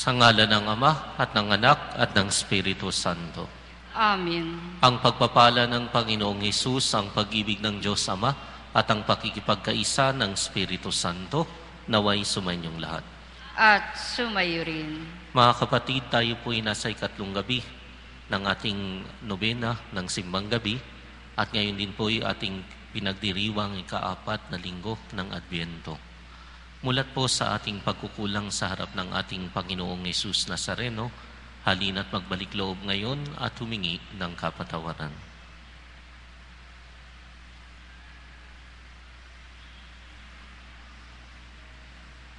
Sa ngalan ng Ama at ng Anak at ng Espiritu Santo. Amen. Ang pagpapala ng Panginoong Hesus, ang pag-ibig ng Diyos Ama at ang pakikipagkaisa ng Espiritu Santo naway sumainyong lahat. At sumayo rin. Mga kapatid, tayo po'y nasa ikatlong gabi ng ating nobena ng Simbang Gabi at ngayon din po'y ating pinagdiriwang ika-4 na linggo ng Adbyento. Mulat po sa ating pagkukulang sa harap ng ating Panginoong Hesus Nazareno, halina't magbalik loob ngayon at humingi ng kapatawaran.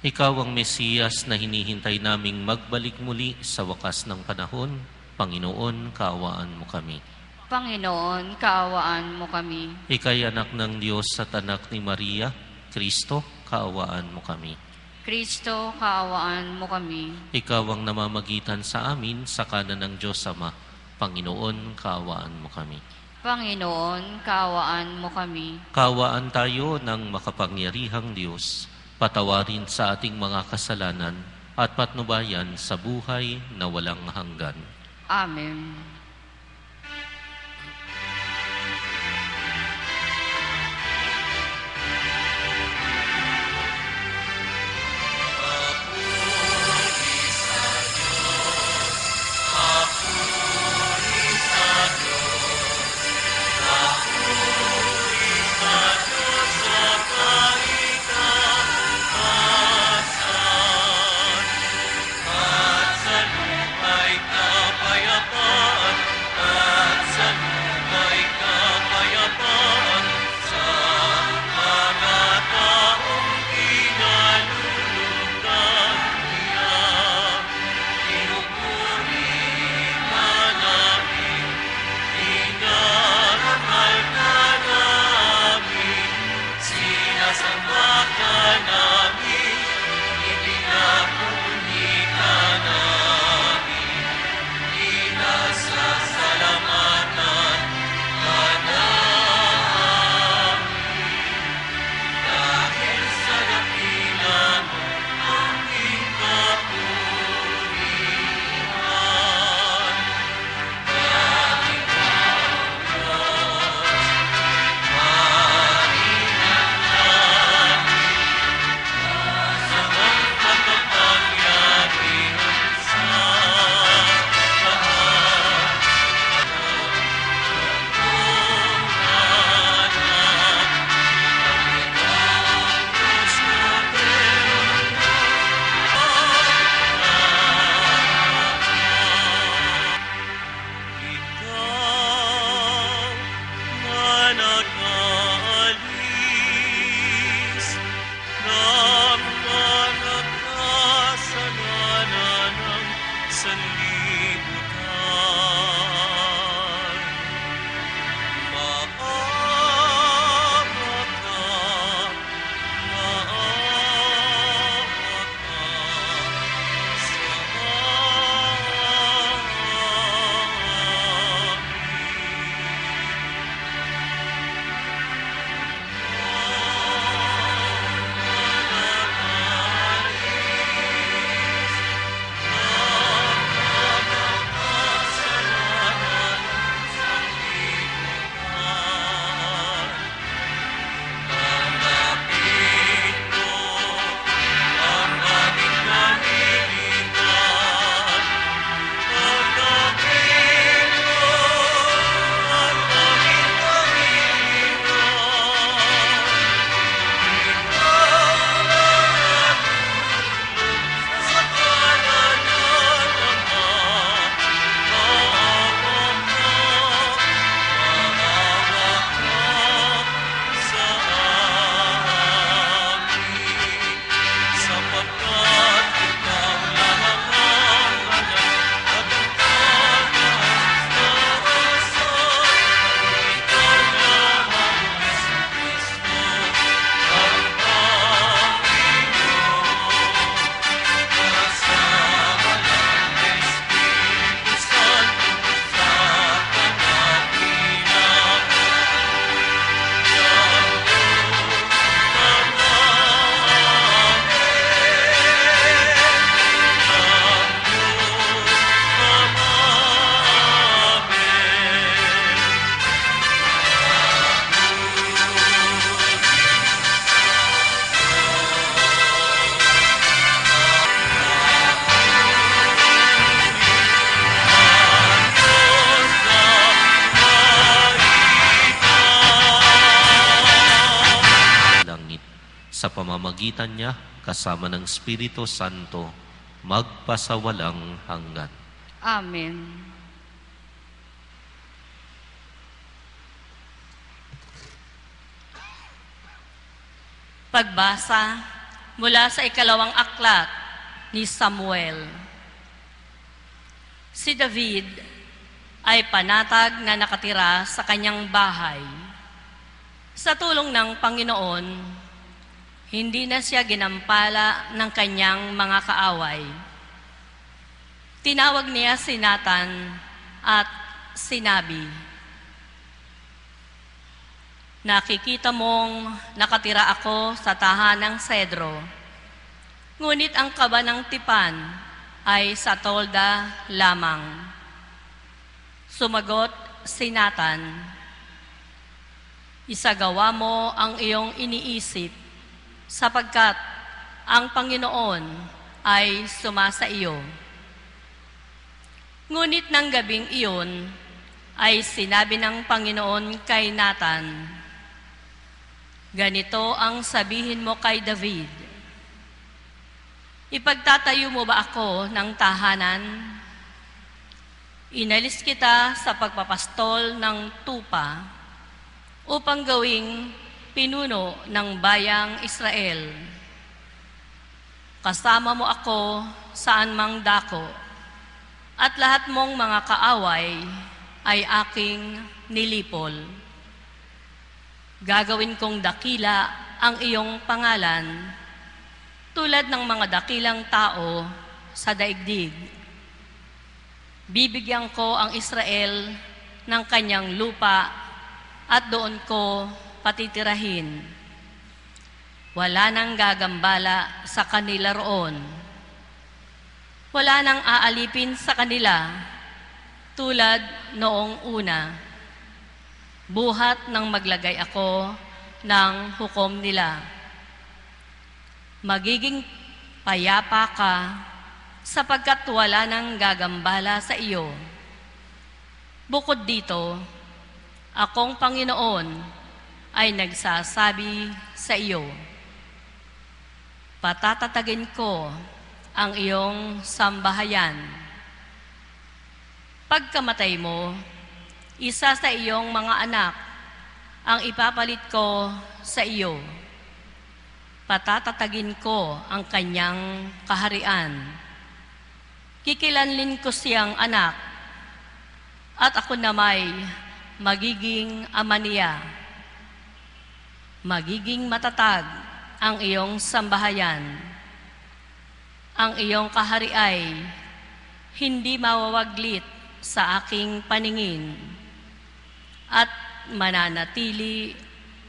Ikaw ang Mesiyas na hinihintay naming magbalik muli sa wakas ng panahon. Panginoon, kaawaan mo kami. Panginoon, kaawaan mo kami. Ika'y anak ng Diyos at anak ni Maria, Kristo, kaawaan mo kami. Kristo, kaawaan mo kami. Ikaw ang namamagitan sa amin sa kanan ng Diyos Ama. Panginoon, kaawaan mo kami. Panginoon, kaawaan mo kami. Kaawaan tayo ng makapangyarihang Diyos. Patawarin sa ating mga kasalanan at patnubayan sa buhay na walang hanggan. Amen. sa pamamagitan niya kasama ng Espiritu Santo, magpasawalang hanggan. Amen. Pagbasa mula sa ikalawang aklat ni Samuel. Si David ay panatag na nakatira sa kanyang bahay. Sa tulong ng Panginoon, hindi na siya ginampala ng kanyang mga kaaway. Tinawag niya si Nathan at sinabi, "Nakikita mong nakatira ako sa tahanang sedro, ngunit ang kaba ng tipan ay sa tolda lamang." Sumagot si Nathan, "Isagawa mo ang iyong iniisip, sapagkat ang Panginoon ay sumasa iyo." Ngunit ng gabing iyon ay sinabi ng Panginoon kay Nathan, "Ganito ang sabihin mo kay David, ipagtatayo mo ba ako ng tahanan? Inalis kita sa pagpapastol ng tupa upang gawing pinuno ng bayang Israel. Kasama mo ako saan mang dako, at lahat mong mga kaaway ay aking nilipol. Gagawin kong dakila ang iyong pangalan, tulad ng mga dakilang tao sa daigdig. Bibigyan ko ang Israel ng kanyang lupa at doon ko patitirahin. Wala nang gagambala sa kanila roon. Wala nang aalipin sa kanila tulad noong una. Buhat nang maglagay ako ng hukom nila. Magiging payapa ka sapagkat wala nang gagambala sa iyo. Bukod dito, akong Panginoon ay nagsasabi sa iyo, patatatagin ko ang iyong sambahayan. Pagkamatay mo, isa sa iyong mga anak ang ipapalit ko sa iyo. Patatatagin ko ang kanyang kaharian. Kikilanlin ko siyang anak, at ako namay magiging ama niya. Magiging matatag ang iyong sambahayan. Ang iyong kahari ay hindi mawawaglit sa aking paningin, at mananatili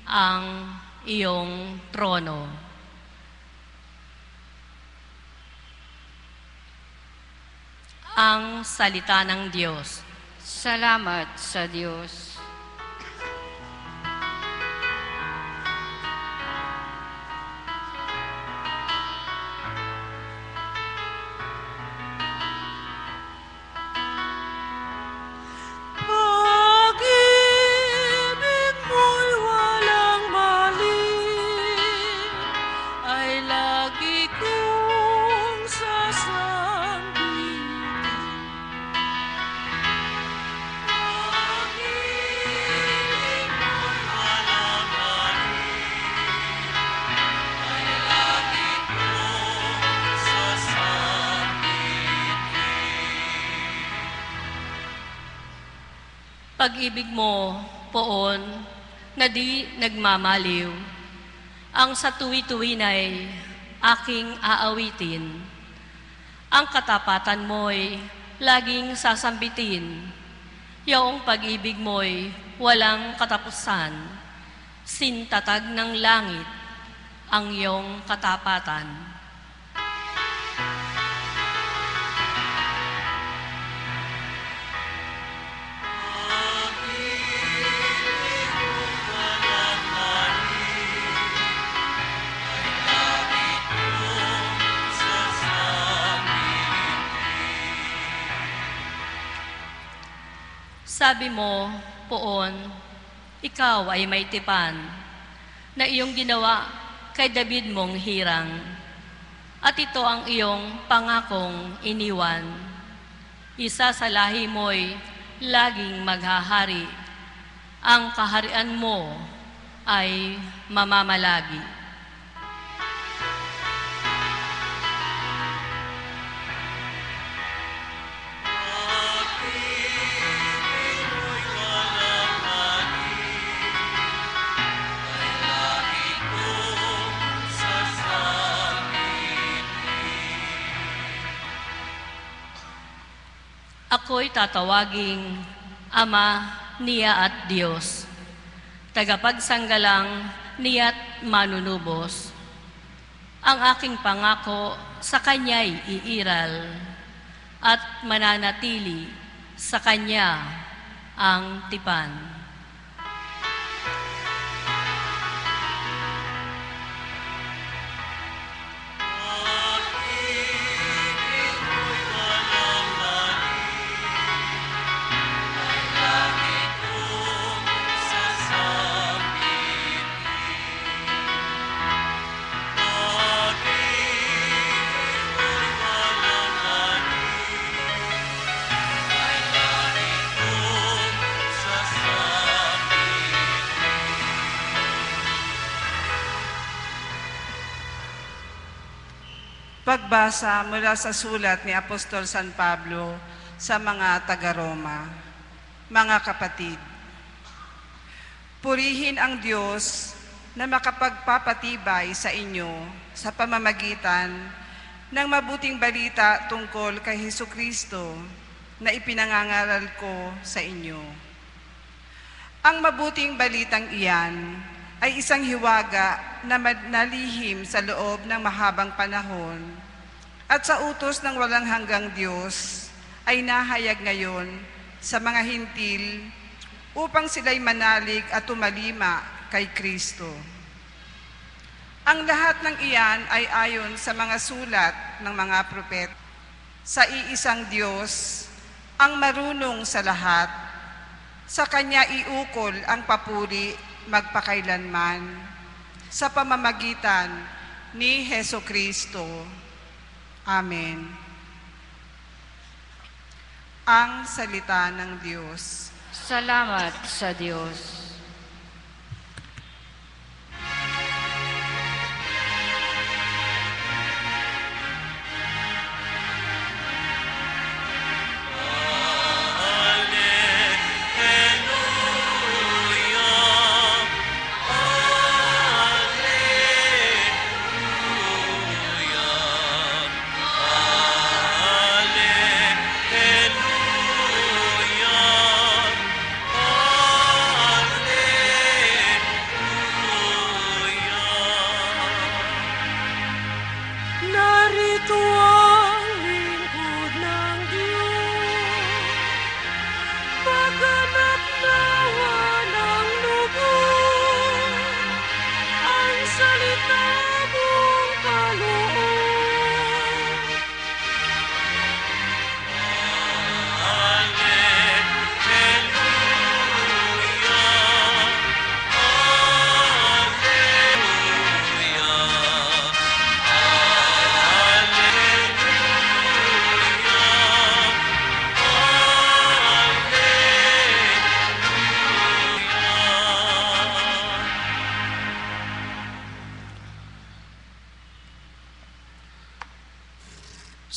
ang iyong trono." Ang salita ng Diyos. Salamat sa Diyos. Pag-ibig mo'y walang mali, ay lagi kong sasambihin. Pag-ibig mo'y walang mali, ay lagi kong sasambihin. Pag-ibig mo, poon, na di nagmamaliw, ang sa tuwi-tuwinay aking aawitin. Ang katapatan mo'y laging sasambitin, yaong pag-ibig mo'y walang katapusan. Sintatag ng langit ang iyong katapatan. Sabi mo, poon, ikaw ay may tipan, na iyong ginawa kay David mong hirang. At ito ang iyong pangakong iniwan. Isa sa lahi mo'y laging maghahari. Ang kaharian mo ay mamamalagi. Ako'y tatawaging Ama niya at Diyos, tagapagsanggalang niya't manunubos. Ang aking pangako sa Kanya'y iiral at mananatili sa Kanya ang tipan. Pagbasa mula sa sulat ni Apostol San Pablo sa mga taga-Roma. Mga kapatid, purihin ang Diyos na makapagpapatibay sa inyo sa pamamagitan ng mabuting balita tungkol kay Hesukristo na ipinangangaral ko sa inyo. Ang mabuting balitang iyan ay isang hiwaga na nalihim sa loob ng mahabang panahon at sa utos ng walang hanggang Diyos ay nahayag ngayon sa mga hintil upang sila'y manalig at tumalima kay Kristo. Ang lahat ng iyan ay ayon sa mga sulat ng mga propet. Sa iisang Diyos, ang marunong sa lahat, sa Kanya iukol ang papuri magpakailanman sa pamamagitan ni Hesukristo. Amen. Ang salita ng Diyos. Salamat sa Diyos.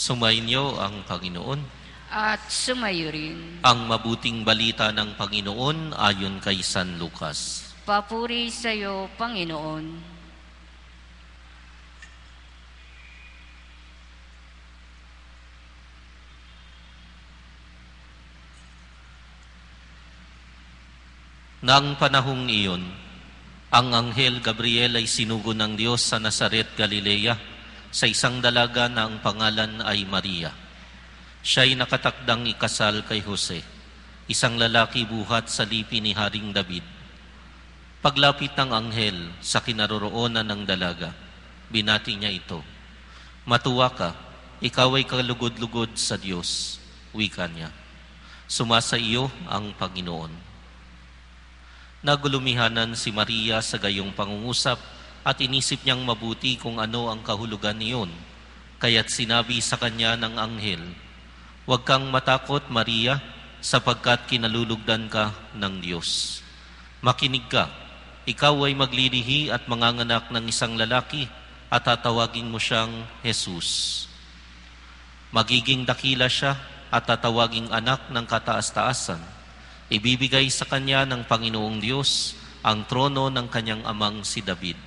Sumainyo ang Panginoon. At sumayo rin. Ang mabuting balita ng Panginoon ayon kay San Lucas. Papuri sa iyo, Panginoon. Nang panahong iyon, ang anghel Gabriel ay sinugo ng Diyos sa Nazaret, Galilea, sa isang dalaga na ang pangalan ay Maria. Siya'y nakatakdang ikasal kay Jose, isang lalaki buhat sa lipi ni Haring David. Paglapit ng anghel sa kinaroroonan ng dalaga, binati niya ito. Matuwa ka, ikaw ay kalugod-lugod sa Diyos, wika niya. Sumasa iyo ang Panginoon. Nagulumihanan si Maria sa gayong pangungusap at inisip niyang mabuti kung ano ang kahulugan niyon. Kaya't sinabi sa kanya ng anghel, "Huwag kang matakot, Maria, sapagkat kinalulugdan ka ng Diyos. Makinig ka, ikaw ay maglilihi at manganganak ng isang lalaki at tatawagin mo siyang Jesus. Magiging dakila siya at tatawaging anak ng kataas-taasan. Ibibigay sa kanya ng Panginoong Diyos ang trono ng kanyang amang si David.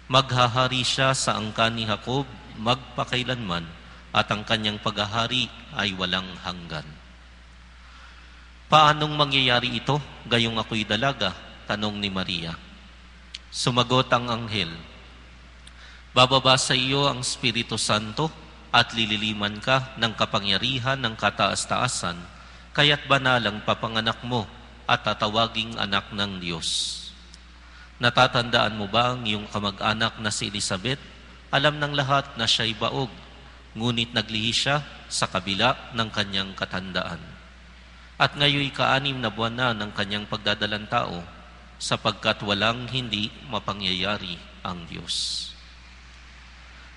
Maghahari siya sa angkan ni Jacob magpakailanman at ang kanyang paghahari ay walang hanggan." "Paanong mangyayari ito, gayong ako'y dalaga?" tanong ni Maria. Sumagot ang anghel, "Bababa sa iyo ang Espiritu Santo at lililiman ka ng kapangyarihan ng kataas-taasan, kaya't banalang papanganak mo at tatawaging anak ng Diyos. Natatandaan mo ba ang iyong kamag-anak na si Elizabeth? Alam ng lahat na siya'y baog, ngunit naglihi siya sa kabila ng kanyang katandaan. At ngayon 6 na buwan na ng kanyang pagdadalang tao, sapagkat walang hindi mapangyayari ang Diyos."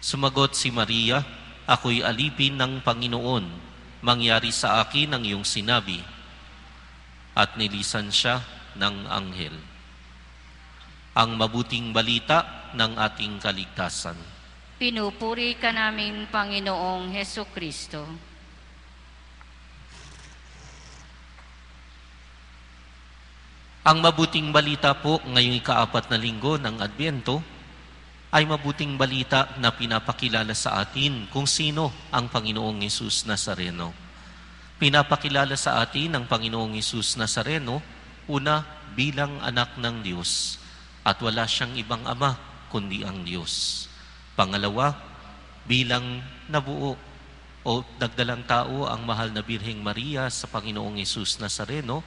Sumagot si Maria, "Ako'y alipin ng Panginoon, mangyari sa akin ang iyong sinabi." At nilisan siya ng anghel. Ang mabuting balita ng ating kaligtasan. Pinupuri ka namin, Panginoong Hesukristo. Ang mabuting balita po ngayong ika-4 na linggo ng Adbyento ay mabuting balita na pinapakilala sa atin kung sino ang Panginoong Hesus Nazareno. Pinapakilala sa atin ang Panginoong Hesus Nazareno, una, bilang anak ng Diyos at wala siyang ibang ama kundi ang Diyos. Pangalawa, bilang nabuo o nagdalang tao ang mahal na Birheng Maria sa Panginoong Hesus Nazareno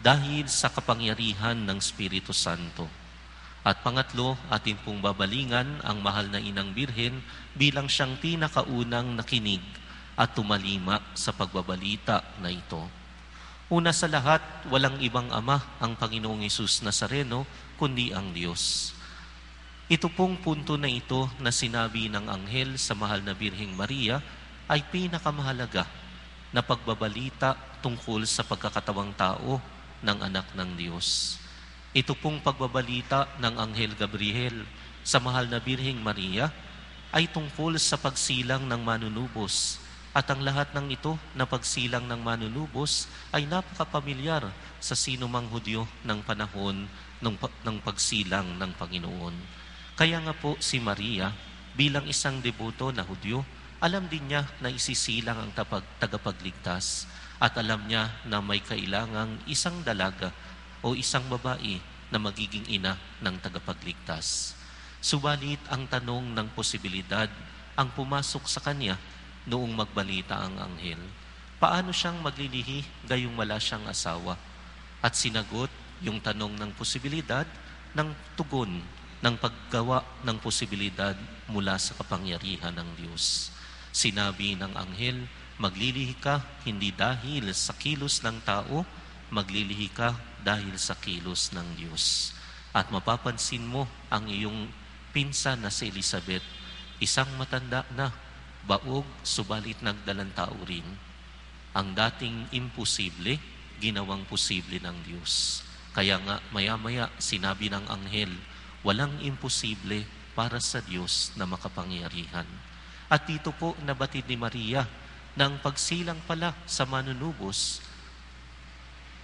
dahil sa kapangyarihan ng Espiritu Santo. At pangatlo, atin pong babalingan ang mahal na Inang Birhen bilang siyang pinakaunang nakinig at tumalima sa pagbabalita na ito. Una sa lahat, walang ibang ama ang Panginoong Hesus Nazareno kundi ang Diyos. Ito pong punto na ito na sinabi ng anghel sa mahal na Birheng Maria ay pinakamahalaga na pagbabalita tungkol sa pagkakatawang tao ng anak ng Diyos. Ito pong pagbabalita ng Anghel Gabriel sa mahal na Birheng Maria ay tungkol sa pagsilang ng manunubos. At ang lahat ng ito na pagsilang ng manunubos ay napakapamilyar sa sino mang Hudyo ng panahon ng pagsilang ng Panginoon. Kaya nga po si Maria, bilang isang deboto na Hudyo, alam din niya na isisilang ang tagapagligtas at alam niya na may kailangang isang dalaga o isang babae na magiging ina ng tagapagligtas. Subalit ang tanong ng posibilidad ang pumasok sa kanya noong magbalita ang anghel. Paano siyang maglilihi gayong wala siyang asawa? At sinagot yung tanong ng posibilidad ng tugon ng paggawa ng posibilidad mula sa kapangyarihan ng Diyos. Sinabi ng anghel, maglilihi ka hindi dahil sa kilos ng tao, maglilihi ka dahil sa kilos ng Diyos. At mapapansin mo ang iyong pinsan na si Elizabeth, isang matanda na, baog, subalit nagdalang tao rin. Ang dating imposible, ginawang posible ng Diyos. Kaya nga maya-maya sinabi ng anghel, walang imposible para sa Diyos na makapangyarihan. At dito po nabatid ni Maria na ang pagsilang pala sa manunubos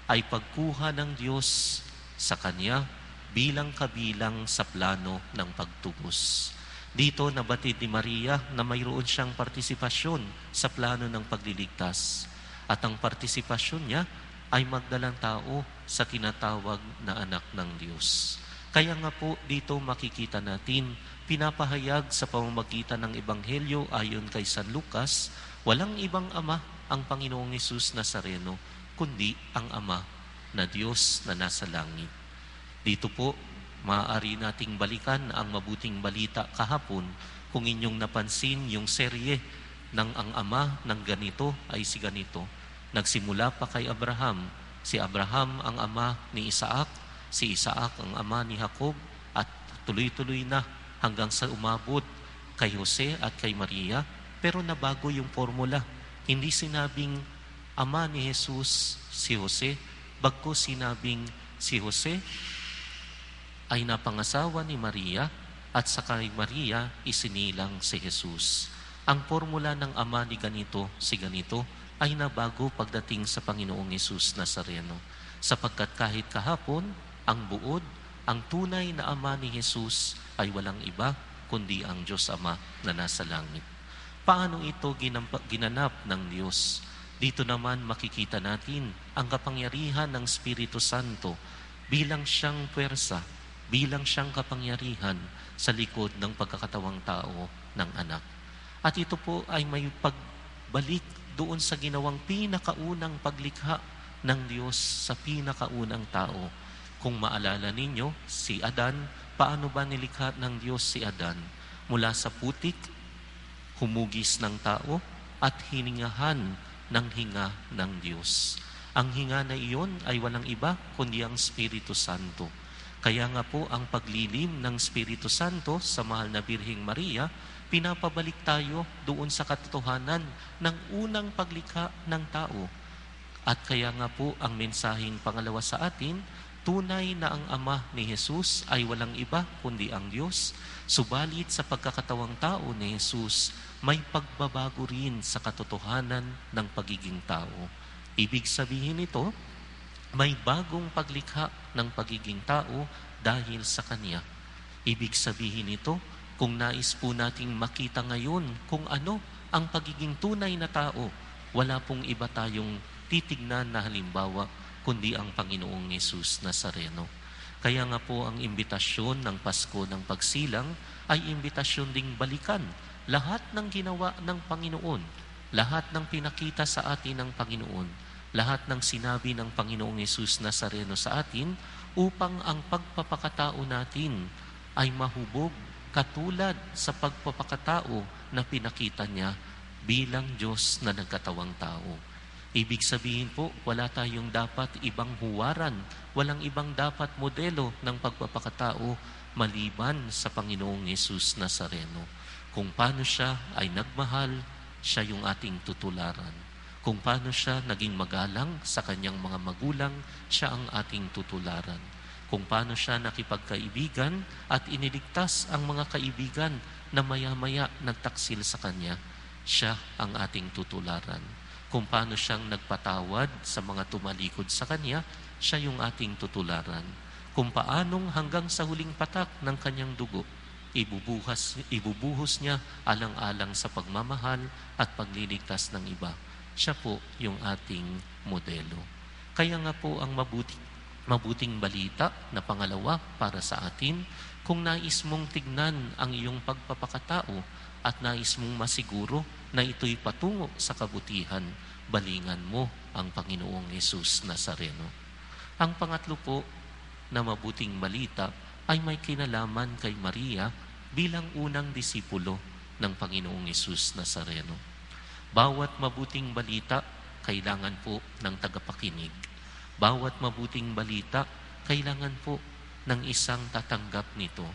ay pagkuha ng Diyos sa kanya bilang kabilang sa plano ng pagtubos. Dito nabatid ni Maria na mayroon siyang partisipasyon sa plano ng pagliligtas. At ang partisipasyon niya ay magdalang tao sa tinatawag na anak ng Diyos. Kaya nga po dito makikita natin, pinapahayag sa pamamagitan ng Ebanghelyo ayon kay San Lucas, walang ibang ama ang Panginoong Hesus Nazareno, kundi ang Ama na Diyos na nasa langit. Dito po, maaari nating balikan ang mabuting balita kahapon kung inyong napansin yung serye ng ang ama ng ganito ay si ganito. Nagsimula pa kay Abraham. Si Abraham ang ama ni Isaac, si Isaac ang ama ni Jacob, at tuloy-tuloy na hanggang sa umabot kay Jose at kay Maria, pero nabago yung formula. Hindi sinabing ama ni Jesus si Jose, bagkus sinabing si Jose ay napangasawa ni Maria at sa kay Maria isinilang si Jesus. Ang formula ng ama ni ganito si ganito ay nabago pagdating sa Panginoong Jesus Nazareno, sapagkat kahit kahapon ang buod, ang tunay na ama ni Jesus ay walang iba kundi ang Diyos Ama na nasa langit. Paano ito ginanap ng Diyos? Dito naman makikita natin ang kapangyarihan ng Espiritu Santo bilang siyang puwersa, bilang siyang kapangyarihan sa likod ng pagkakatawang tao ng anak. At ito po ay may pagbalik doon sa ginawang pinakaunang paglikha ng Diyos sa pinakaunang tao. Kung maalala ninyo, si Adan, paano ba nilikha ng Diyos si Adan? Mula sa putik, humugis ng tao, at hiningahan ng hinga ng Diyos. Ang hinga na iyon ay walang iba kundi ang Espiritu Santo. Kaya nga po ang paglilim ng Espiritu Santo sa mahal na Birheng Maria, pinapabalik tayo doon sa katotohanan ng unang paglikha ng tao. At kaya nga po ang mensaheng pangalawa sa atin, tunay na ang Ama ni Jesus ay walang iba kundi ang Diyos. Subalit sa pagkakatawang tao ni Jesus, may pagbabago rin sa katotohanan ng pagiging tao. Ibig sabihin nito, may bagong paglikha ng pagiging tao dahil sa Kanya. Ibig sabihin nito, kung nais po nating makita ngayon kung ano ang pagiging tunay na tao, wala pong iba tayong titignan na halimbawa kundi ang Panginoong Yesus Nazareno. Kaya nga po ang imbitasyon ng Pasko ng Pagsilang ay imbitasyon ding balikan lahat ng ginawa ng Panginoon, lahat ng pinakita sa atin ng Panginoon, lahat ng sinabi ng Panginoong Yesus Nazareno sa atin upang ang pagpapakatao natin ay mahubog katulad sa pagpapakatao na pinakita niya bilang Diyos na nagkatawang tao. Ibig sabihin po, wala tayong dapat ibang huwaran, walang ibang dapat modelo ng pagpapakatao maliban sa Panginoong Yesus Nazareno. Kung paano siya ay nagmahal, siya yung ating tutularan. Kung paano siya naging magalang sa kanyang mga magulang, siya ang ating tutularan. Kung paano siya nakipagkaibigan at iniligtas ang mga kaibigan na maya-maya nagtaksil sa kanya, siya ang ating tutularan. Kung paano siyang nagpatawad sa mga tumalikod sa kanya, siya yung ating tutularan. Kung paanong hanggang sa huling patak ng kanyang dugo, ibubuhos niya alang-alang sa pagmamahal at pagliligtas ng iba. Siya po yung ating modelo. Kaya nga po ang mabuting balita na pangalawa para sa atin, kung nais mong tignan ang iyong pagpapakatao at nais mong masiguro na ito'y patungo sa kabutihan, balingan mo ang Panginoong Yesus Nazareno. Ang pangatlo po na mabuting balita ay may kinalaman kay Maria bilang unang disipulo ng Panginoong Yesus Nazareno. Bawat mabuting balita, kailangan po ng tagapakinig. Bawat mabuting balita, kailangan po ng isang tatanggap nito.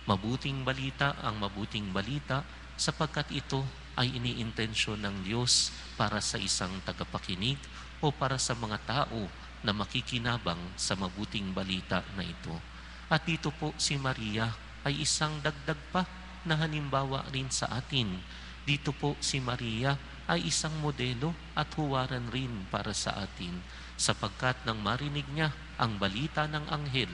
Mabuting balita ang mabuting balita sapagkat ito ay iniintensyon ng Diyos para sa isang tagapakinig o para sa mga tao na makikinabang sa mabuting balita na ito. At dito po si Maria ay isang dagdag pa na halimbawa rin sa atin. Dito po si Maria ay isang modelo at huwaran rin para sa atin sapagkat nang marinig niya ang balita ng anghel,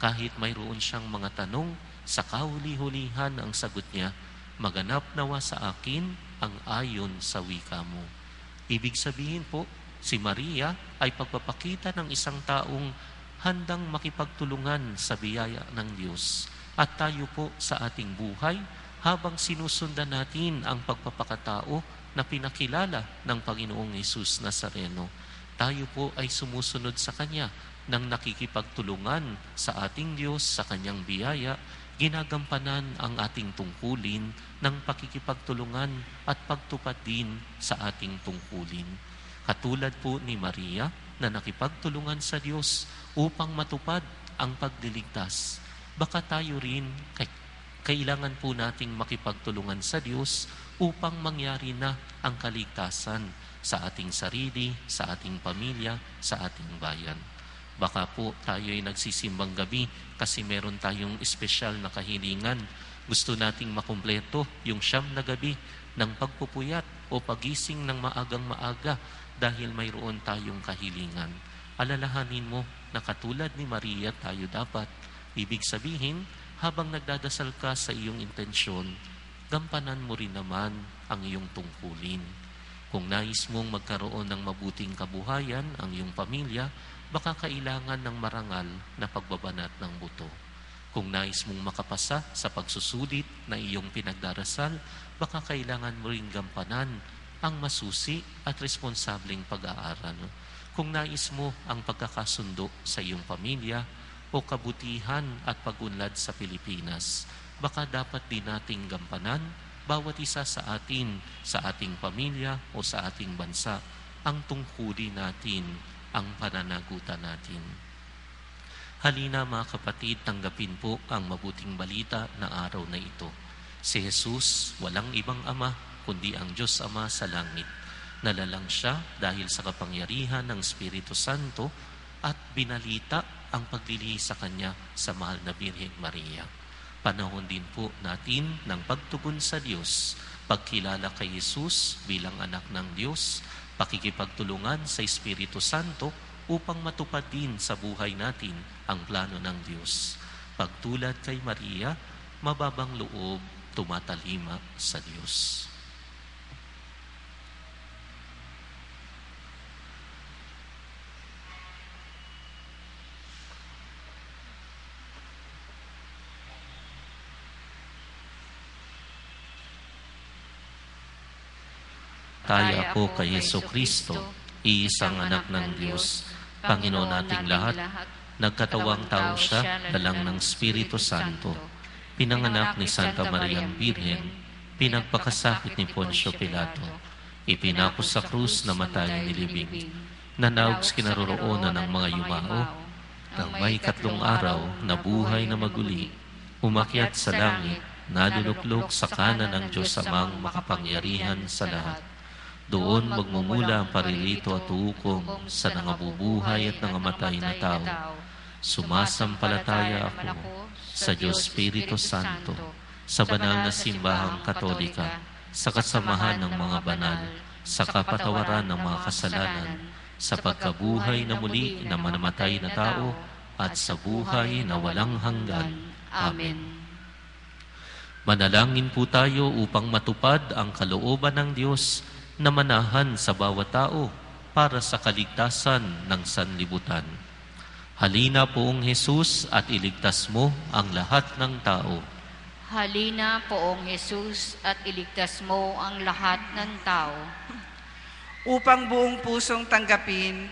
kahit mayroon siyang mga tanong, sa kahuli-hulihan ang sagot niya, maganap nawa sa akin ang ayon sa wika mo. Ibig sabihin po, si Maria ay pagpapakita ng isang taong handang makipagtulungan sa biyaya ng Diyos. At tayo po sa ating buhay, habang sinusundan natin ang pagpapakatao na pinakilala ng Panginoong Yesus Nazareno, tayo po ay sumusunod sa Kanya nang nakikipagtulungan sa ating Diyos sa Kanyang biyaya, ginagampanan ang ating tungkulin ng pakikipagtulungan at pagtupad din sa ating tungkulin. Katulad po ni Maria na nakipagtulungan sa Diyos upang matupad ang pagliligtas. baka tayo rin kailangan po nating makipagtulungan sa Diyos upang mangyari na ang kaligtasan sa ating sarili, sa ating pamilya, sa ating bayan. Baka po tayo ay nagsisimbang gabi kasi meron tayong espesyal na kahilingan. Gusto nating makumpleto yung 9 na gabi ng pagpupuyat o pagising ng maagang maaga dahil mayroon tayong kahilingan. Alalahanin mo na katulad ni Maria tayo dapat. Ibig sabihin, habang nagdadasal ka sa iyong intensyon, gampanan mo rin naman ang iyong tungkulin. Kung nais mong magkaroon ng mabuting kabuhayan ang iyong pamilya, baka kailangan ng marangal na pagbabanat ng buto. Kung nais mong makapasa sa pagsusulit na iyong pinagdarasal, baka kailangan mo rin gampanan ang masusi at responsableng pag-aaral. Kung nais mo ang pagkakasundo sa iyong pamilya o kabutihan at pag-unlad sa Pilipinas, baka dapat din nating gampanan bawat isa sa atin, sa ating pamilya o sa ating bansa, ang tungkulin natin, ang pananagutan natin. Halina mga kapatid, tanggapin po ang mabuting balita na araw na ito. Si Jesus, walang ibang ama, kundi ang Diyos Ama sa langit. Nalalang siya dahil sa kapangyarihan ng Espiritu Santo at binalita ang paglilihis sa Kanya sa mahal na Birheng Maria. Panahon din po natin ng pagtugon sa Diyos, pagkilala kay Jesus bilang anak ng Diyos, pakikipagtulungan sa Espiritu Santo upang matupad din sa buhay natin ang plano ng Diyos. Pagtulad kay Maria, mababang loob, tumatalima sa Diyos. Taya po kay Yesu Kristo, iisang anak ng Diyos, Panginoon nating lahat, nagkatawang tao siya, dalang ng Espiritu Santo, pinanganak ni Santa Mariang Birhen, pinagpakasakit ni Poncio Pilato, ipinako sa krus na matay nilibing, nanaog sa kinaroroonan ng mga yumao, nang may 3 araw na buhay na maguli, umakyat sa langit, naduluklok sa kanan ng Diyos Amang makapangyarihan sa lahat. Doon magmumula ang paririto at hukom sa nangabubuhay at nangamatay na tao. Sumasampalataya ako sa Diyos Espiritu Santo, sa banal na simbahang katolika, sa kasamahan ng mga banal, sa kapatawaran ng mga kasalanan, sa pagkabuhay na muli na manamatay na tao, at sa buhay na walang hanggan. Amen. Manalangin po tayo upang matupad ang kalooban ng Diyos na manahan sa bawat tao para sa kaligtasan ng sanlibutan. Halina poong Jesus at iligtas mo ang lahat ng tao. Halina poong Jesus at iligtas mo ang lahat ng tao. Upang buong pusong tanggapin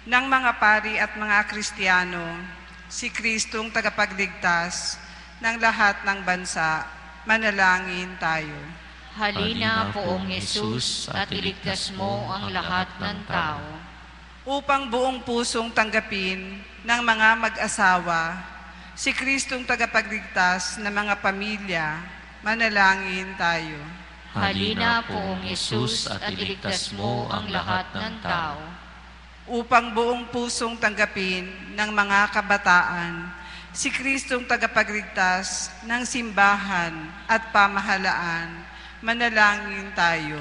ng mga pari at mga Kristiyano, si Kristong tagapagligtas ng lahat ng bansa, manalangin tayo. Halina poong Jesus at iligtas mo ang lahat ng tao. Upang buong pusong tanggapin ng mga mag-asawa, si Kristong tagapagligtas ng mga pamilya, manalangin tayo. Halina poong Jesus at iligtas mo ang lahat ng tao. Upang buong pusong tanggapin ng mga kabataan, si Kristong tagapagligtas ng simbahan at pamahalaan, manalangin tayo.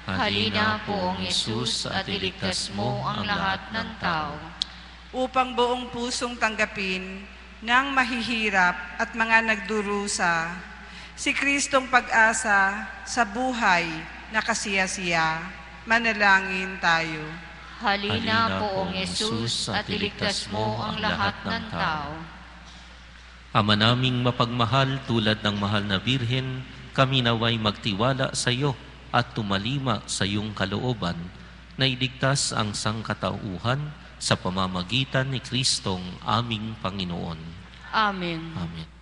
Halina poong Jesus at iligtas mo ang lahat ng tao. Upang buong pusong tanggapin ng mahihirap at mga nagdurusa, si Kristong pag-asa sa buhay na kasiyasiya, manalangin tayo. Halina poong Jesus at iligtas mo ang lahat ng tao. Ama naming mapagmahal, tulad ng mahal na Birhen, kami naway magtiwala sa iyo at tumalima sa iyong kalooban na iligtas ang sangkatauhan sa pamamagitan ni Kristong aming Panginoon. Amen. Amen.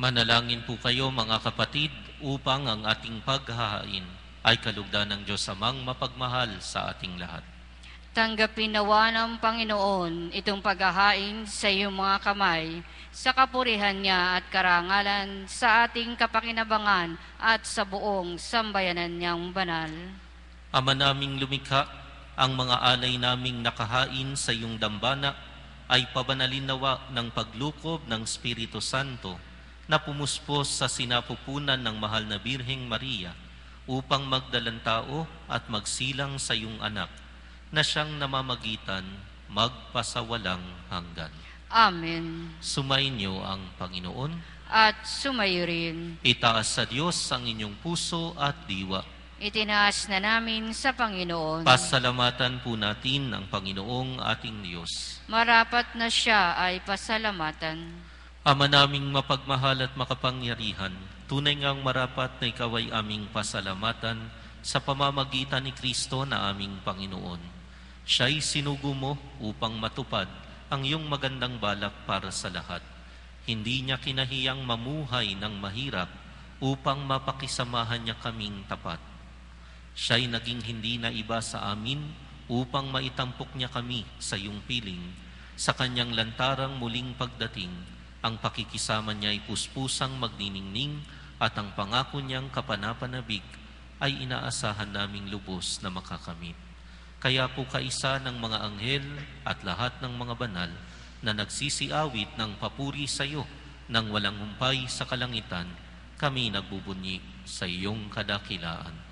Manalangin po kayo mga kapatid upang ang ating paghahain ay kalugdan ng Diyos Amang mapagmahal sa ating lahat. Tanggapin nawa ng Panginoon itong paghahain sa iyong mga kamay, sa kapurihan niya at karangalan sa ating kapakinabangan at sa buong sambayanan niyang banal. Ama naming lumikha, ang mga alay naming nakahain sa iyong dambana ay pabanalin nawa ng paglukob ng Espiritu Santo na pumuspos sa sinapupunan ng mahal na Birheng Maria upang magdalang tao at magsilang sa iyong anak na siyang namamagitan magpasawalang hanggan. Amen. Sumainyo ang Panginoon. At sumayo rin. Itaas sa Diyos ang inyong puso at diwa. Itinaas na namin sa Panginoon. Pasalamatan po natin ang Panginoong ating Diyos. Marapat na siya ay pasalamatan. Ama naming mapagmahal at makapangyarihan, tunay ngang marapat na ikaw ay aming pasalamatan sa pamamagitan ni Kristo na aming Panginoon. Siya'y sinugo mo upang matupad ang iyong magandang balak para sa lahat. Hindi niya kinahiyang mamuhay ng mahirap upang mapakisamahan niya kaming tapat. Siya'y naging hindi na iba sa amin upang maitampok niya kami sa iyong piling. Sa kanyang lantarang muling pagdating, ang pakikisama niya ay puspusang magniningning at ang pangako niyang kapanapanabik ay inaasahan naming lubos na makakamit. Kaya po kaisa ng mga anghel at lahat ng mga banal na nagsisiawit ng papuri sa iyo nang walang humpay sa kalangitan, kami nagbubunyi sa iyong kadakilaan.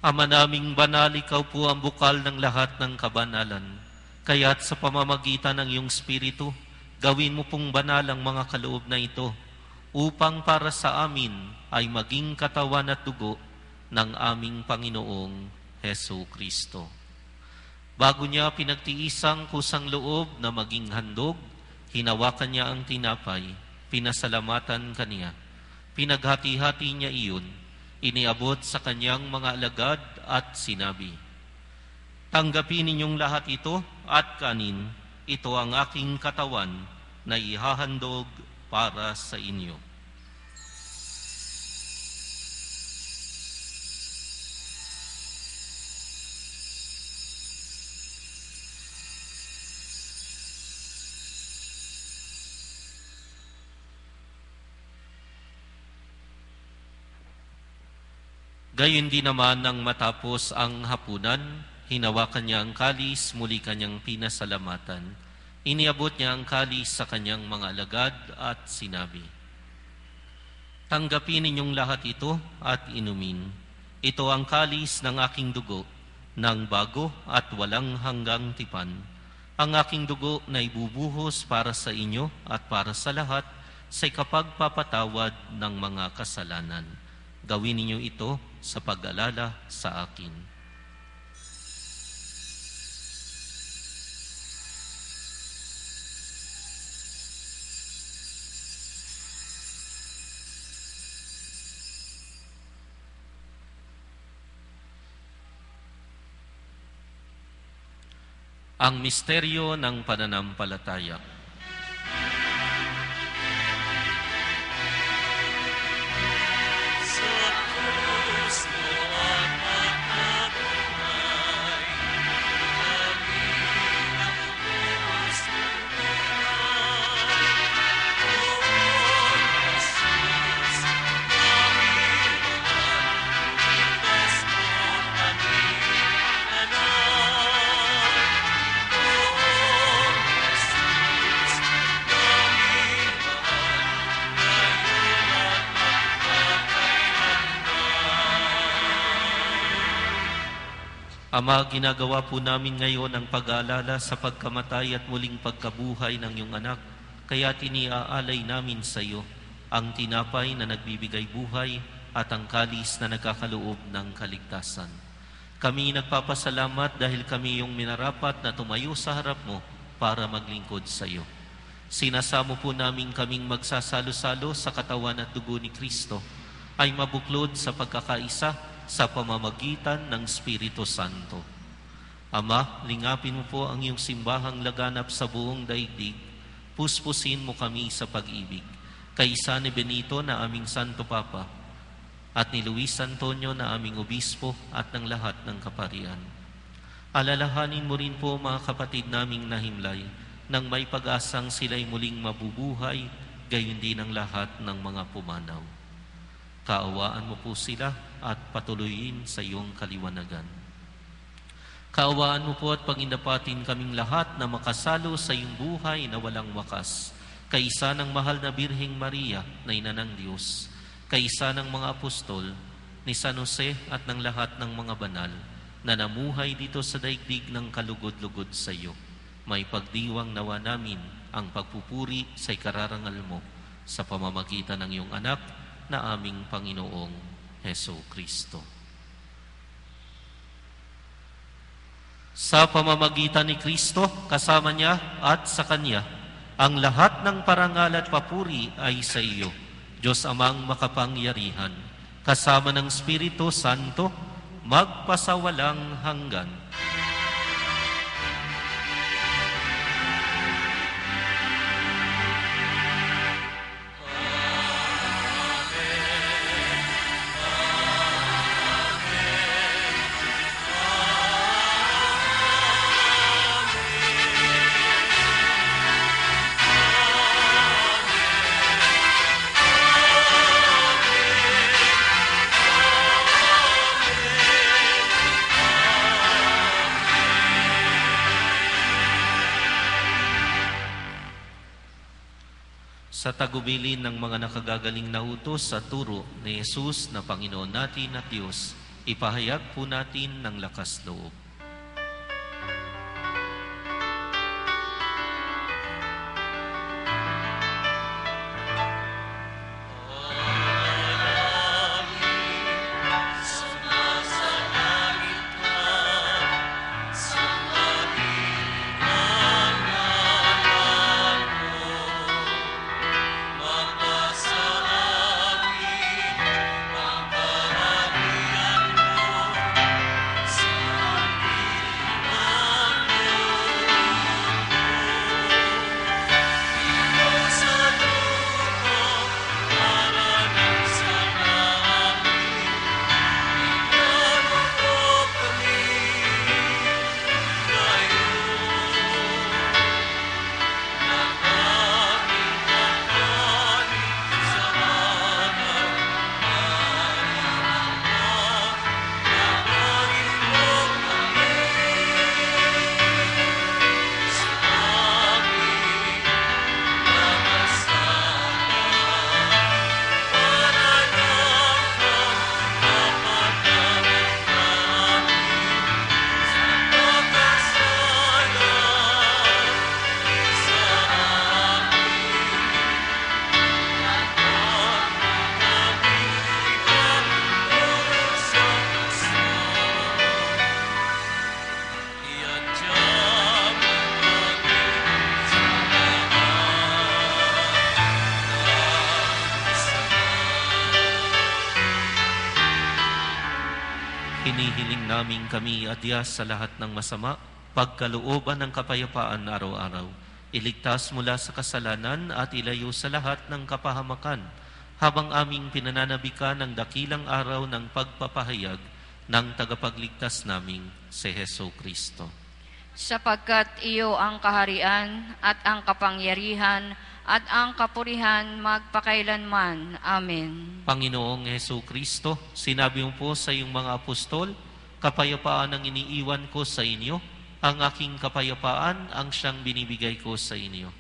Ama naming banal, ikaw po ang bukal ng lahat ng kabanalan. Kaya't sa pamamagitan ng iyong Espiritu, gawin mo pong banal ang mga kaloob na ito upang para sa amin ay maging katawan at dugo ng aming Panginoong Hesu Kristo. Bago niya pinagtiisang kusang loob na maging handog, hinawakan niya ang tinapay, pinasalamatan kaniya, pinaghati-hati niya iyon, iniabot sa kanyang mga alagad at sinabi, "Tanggapin ninyong lahat ito at kanin, ito ang aking katawan na ihahandog para sa inyo." Gayon din naman nang matapos ang hapunan, hinawakan niya ang kalis, muli kanyang pinasalamatan. Iniabot niya ang kalis sa kanyang mga alagad at sinabi, "Tanggapin ninyong lahat ito at inumin. Ito ang kalis ng aking dugo, ng bago at walang hanggang tipan. Ang aking dugo na ibubuhos para sa inyo at para sa lahat sa ikapagpapatawad ng mga kasalanan. Gawin ninyo ito sa pag-alala sa akin." Ang misteryo ng pananampalataya. Sa krus mo at pagkabuhay, kami nagbubuhos ng buhay. Poong Jesus, aming mahal, ligtas mo kami nanay. Poong Jesus, aming mahal, ngayon at Ama, ginagawa po namin ngayon ang pag-aalala sa pagkamatay at muling pagkabuhay ng iyong anak. Kaya tiniaalay namin sa iyo ang tinapay na nagbibigay buhay at ang kalis na nagkakaloob ng kaligtasan. Kami nagpapasalamat dahil kami yung minarapat na tumayo sa harap mo para maglingkod sa iyo. Sinasamo po namin kaming magsasalo-salo sa katawan at dugo ni Kristo ay mabuklod sa pagkakaisa sa pamamagitan ng Espiritu Santo. Ama, lingapin mo po ang iyong simbahang laganap sa buong daigdig. Puspusin mo kami sa pag-ibig. Kaisa ni Benito na aming Santo Papa at ni Luis Antonio na aming Obispo at ng lahat ng kaparian. Alalahanin mo rin po mga kapatid naming nahimlay nang may pag-asang sila'y muling mabubuhay, gayon din ang lahat ng mga pumanaw. Kaawaan mo po sila at patuloyin sa iyong kaliwanagan. Kaawaan mo po at pagindapatin kaming lahat na makasalo sa iyong buhay na walang wakas, kaisa ng mahal na Birheng Maria na ina ng Diyos, kaisa ng mga apostol, ni San Jose at ng lahat ng mga banal na namuhay dito sa daigdig ng kalugod-lugod sa iyo. May pagdiwang nawa namin ang pagpupuri sa ikararangal mo sa pamamagitan ng iyong anak na aming Panginoong Heso Kristo. Sa pamamagitan ni Kristo, kasama niya at sa Kanya, ang lahat ng parangal at papuri ay sa iyo, Diyos Amang makapangyarihan, kasama ng Espiritu Santo, magpasawalang hanggan. Sa tagubilin ng mga nakagagaling na utos sa turo ni Jesus na Panginoon natin at Diyos, ipahayag po natin ng lakas loob. Hinihiling namin kami adya sa lahat ng masama pagkalooban ng kapayapaan araw-araw. Iligtas mula sa kasalanan at ilayo sa lahat ng kapahamakan, habang aming pinananabikan ng dakilang araw ng pagpapahayag ng tagapagligtas naming si Heso Kristo. Sapagkat iyo ang kaharian at ang kapangyarihan at ang kapurihan magpakailanman. Amen. Panginoong Heso Kristo, sinabi mo po sa iyong mga apostol, kapayapaan ang iniiwan ko sa inyo, ang aking kapayapaan ang siyang binibigay ko sa inyo.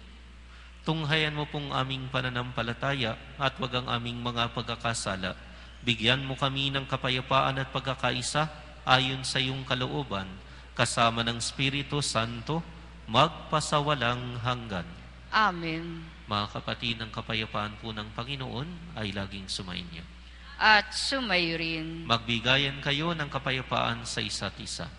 Tunghayan mo pong aming pananampalataya at wag ang aming mga pagkakasala. Bigyan mo kami ng kapayapaan at pagkakaisa ayon sa iyong kalooban, kasama ng Espiritu Santo, magpasawalang hanggan. Amen. Mga kapatid, ang kapayapaan po ng Panginoon ay laging sumainyo. At sumayo rin. Magbigayan kayo ng kapayapaan sa isa't isa.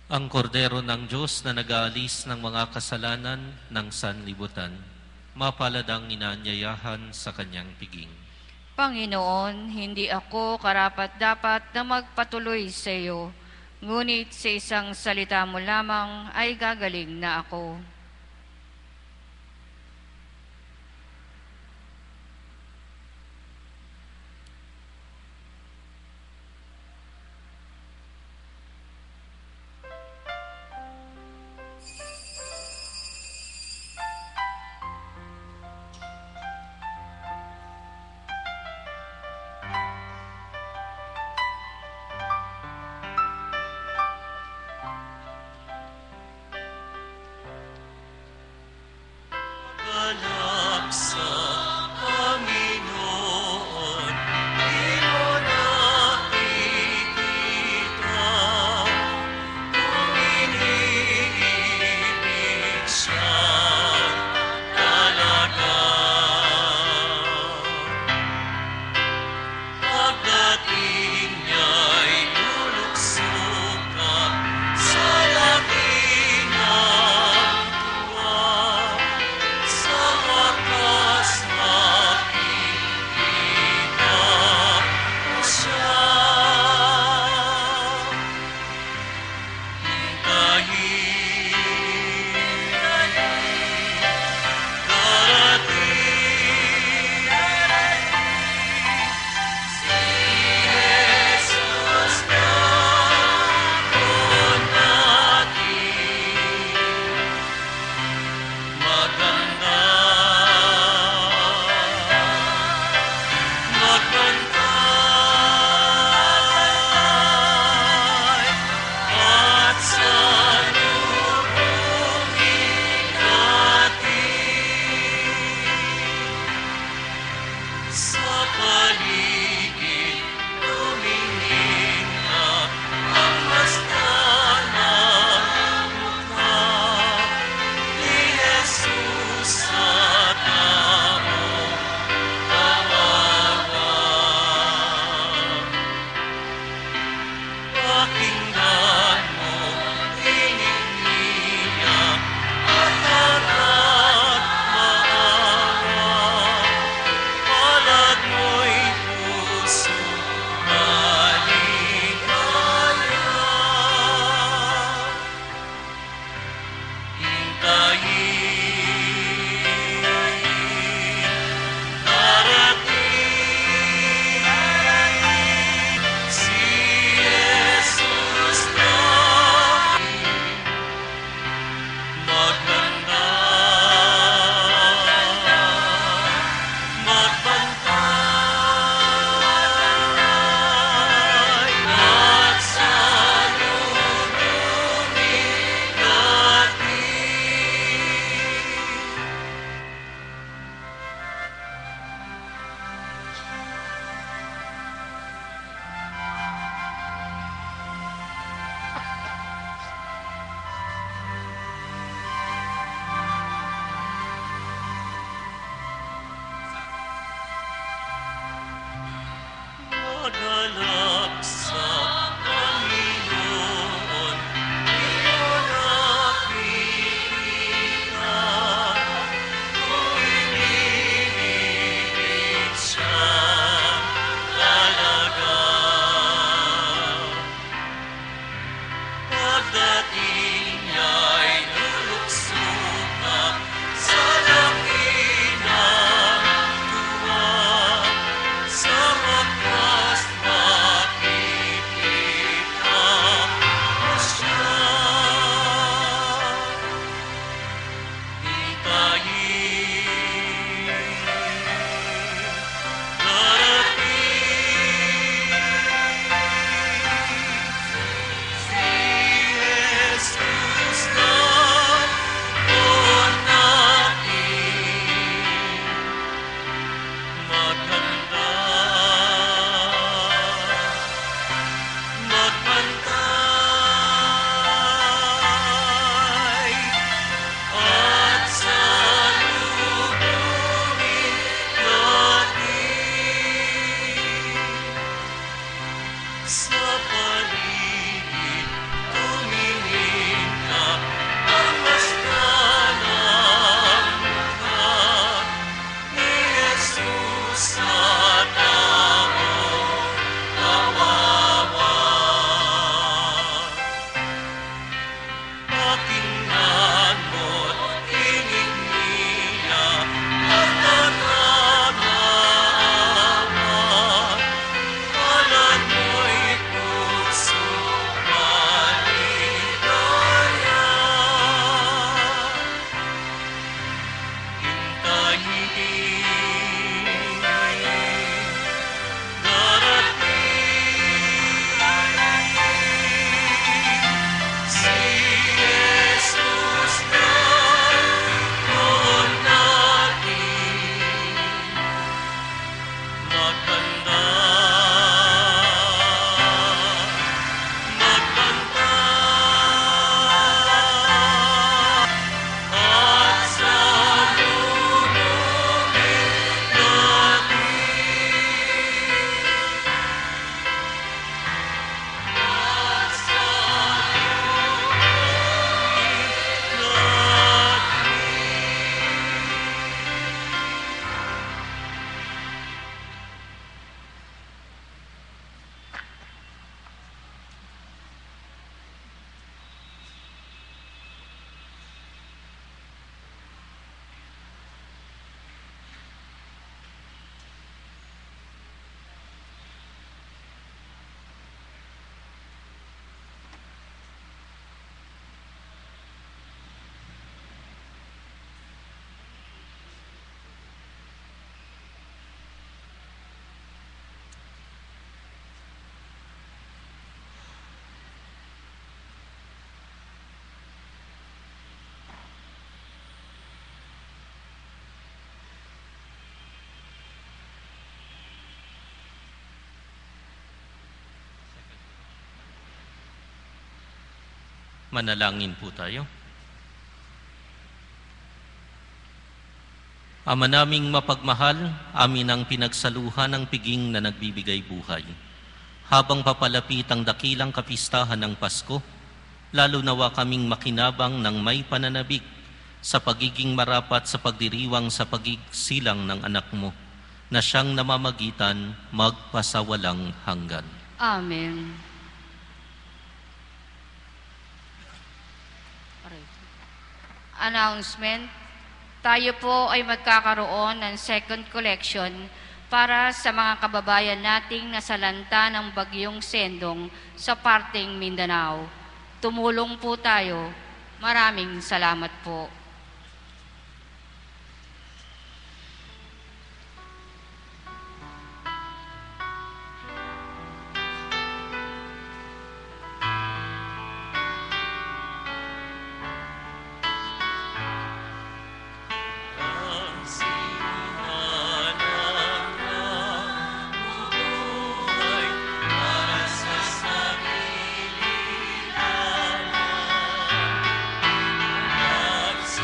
Ang kordero ng Diyos na nag-aalis ng mga kasalanan ng sanlibutan, mapalad ang inaanyayahan sa kanyang piging. Panginoon, hindi ako karapat-dapat na magpatuloy sa iyo, ngunit sa isang salita mo lamang ay gagaling na ako. dating niya'y lulukso ka sa laki ng tuwa. Sa wakas makikita mo siya. Sa paligid, tumingin ka, pagmasdan ang mukha ni Jesus sa taong kawawa. Pakinggan mo't tinig niya ang nagmamahal. Kalan mo'y puso maligaya. Hintayin, darating si Jesus na doon natin magkanta. At salubungin Manalangin po tayo. Ama naming mapagmahal, amin ang pinagsaluhan ng piging na nagbibigay buhay. Habang papalapit ang dakilang kapistahan ng Pasko, lalo nawa kaming makinabang ng may pananabik sa pagiging marapat sa pagdiriwang sa pagsilang ng anak mo, na siyang namamagitan magpasawalang hanggan. Amen. Announcement. Tayo po ay magkakaroon ng second collection para sa mga kababayan nating nasalanta ng bagyong Sendong sa parteng Mindanao. Tumulong po tayo. Maraming salamat po. sa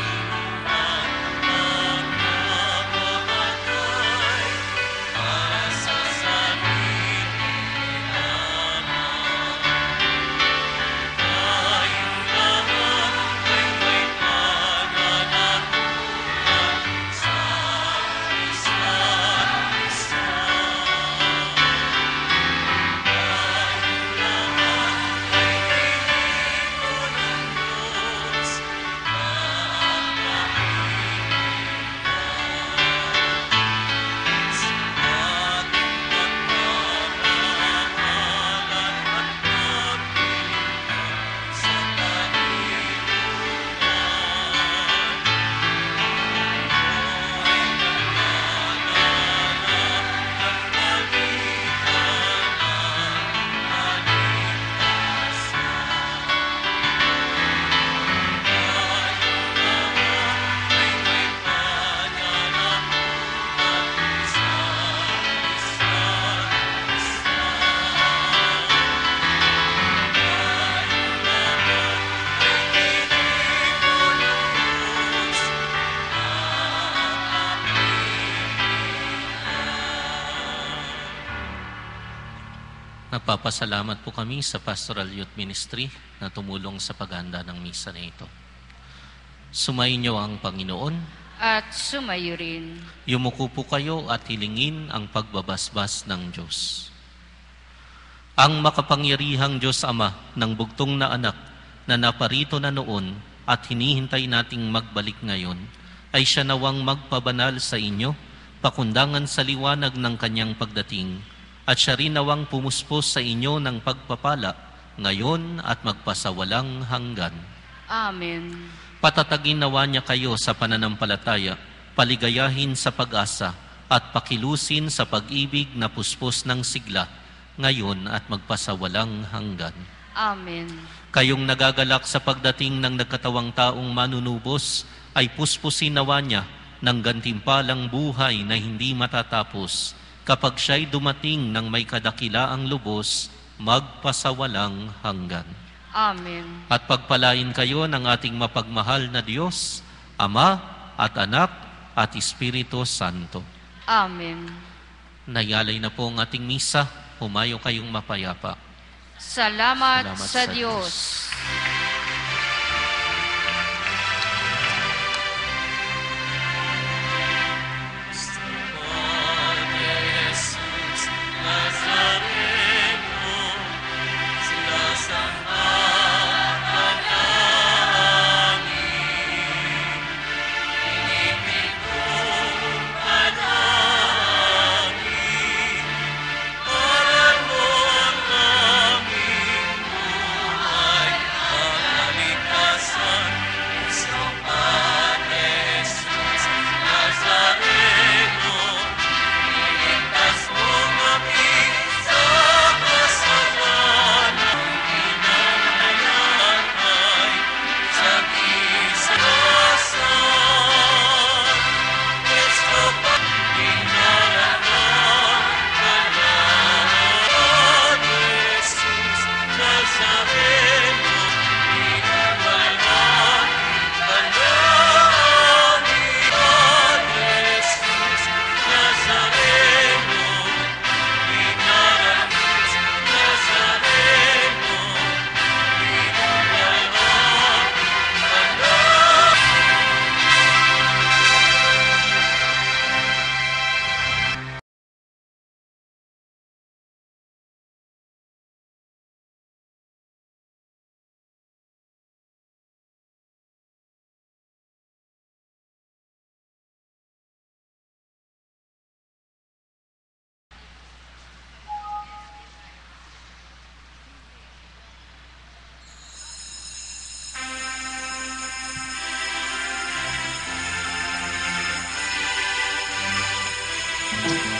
Nagpapasalamat po kami sa Pastoral Youth Ministry na tumulong sa paghanda ng misa na ito. Sumainyo ang Panginoon. At sumayo rin. Yumuko po kayo at hilingin ang pagbabasbas ng Diyos. Ang makapangyarihang Diyos Ama ng bugtong na anak na naparito na noon at hinihintay nating magbalik ngayon, ay siya nawang magpabanal sa inyo, pakundangan sa liwanag ng kanyang pagdating, at siya rin nawang pumuspos sa inyo ng pagpapala, ngayon at magpasawalang hanggan. Amen. Patatagin nawa niya kayo sa pananampalataya, paligayahin sa pag-asa, at pakilusin sa pag-ibig na puspos ng sigla, ngayon at magpasawalang hanggan. Amen. Kayong nagagalak sa pagdating ng nagkatawang taong manunubos, ay puspusin nawa niya ng gantimpalang buhay na hindi matatapos, kapag siya'y dumating ng may kadakilaang lubos, magpasawalang hanggan. Amen. At pagpalain kayo ng ating mapagmahal na Diyos, Ama at Anak at Espiritu Santo. Amen. Nayalay na po ang ating misa, humayo kayong mapayapa. Salamat Salamat sa sa Diyos. Jesus Nazareno, sinasamba ka namin. Inibig kong panangin, para mo ang aming buhay, pangligtasan. Kristo Padre Jesus Nazareno, iligtas mo kami sa kasalanan. Pinangalatay sa kisalasan. Kristo Padre Jesus Nazareno, iniwalaan ka namin. Padre Jesus Nazareno, iniwalaan Nazareno, iniwalaan ka Thank you.